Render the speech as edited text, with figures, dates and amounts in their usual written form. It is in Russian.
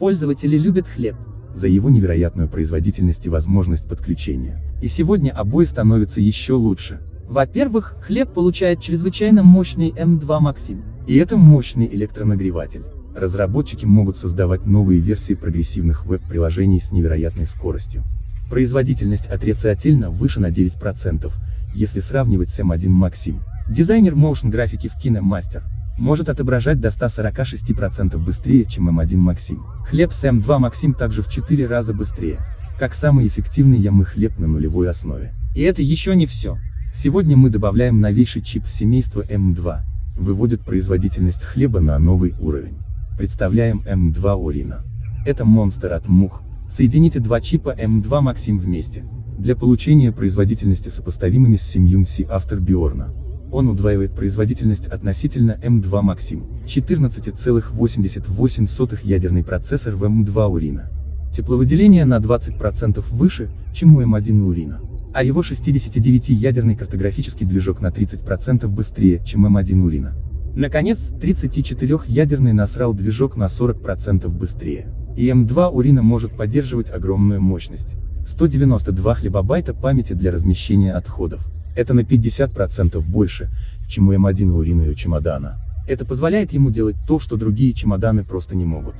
Пользователи любят хлеб за его невероятную производительность и возможность подключения. И сегодня обои становятся еще лучше. Во-первых, хлеб получает чрезвычайно мощный M2 Maxim. И это мощный электронагреватель. Разработчики могут создавать новые версии прогрессивных веб-приложений с невероятной скоростью. Производительность отрицательно выше на 9%, если сравнивать с M1 Maxim. Дизайнер motion графики в KineMaster может отображать до 146% быстрее, чем M1 Maxim. Хлеб с M2 Maxim также в 4 раза быстрее, как самый эффективный Yaml хлеб на нулевой основе. И это еще не все. Сегодня мы добавляем новейший чип в семейство M2, выводит производительность хлеба на новый уровень. Представляем M2 Orina. Это монстр от мух. Соедините два чипа M2 Maxim вместе, для получения производительности сопоставимыми с семьей C Afterburner. Он удваивает производительность относительно M2 Maxim, 14,88 ядерный процессор в M2 Orina. Тепловыделение на 20% выше, чем у M1 Orina. А его 69-ядерный картографический движок на 30% быстрее, чем M1 Orina. Наконец, 34-ядерный Nasral движок на 40% быстрее. И M2 Orina может поддерживать огромную мощность. 192 хлебобайта памяти для размещения отходов. Это на 50% больше, чем у M1 Orina и у чемодана. Это позволяет ему делать то, что другие чемоданы просто не могут.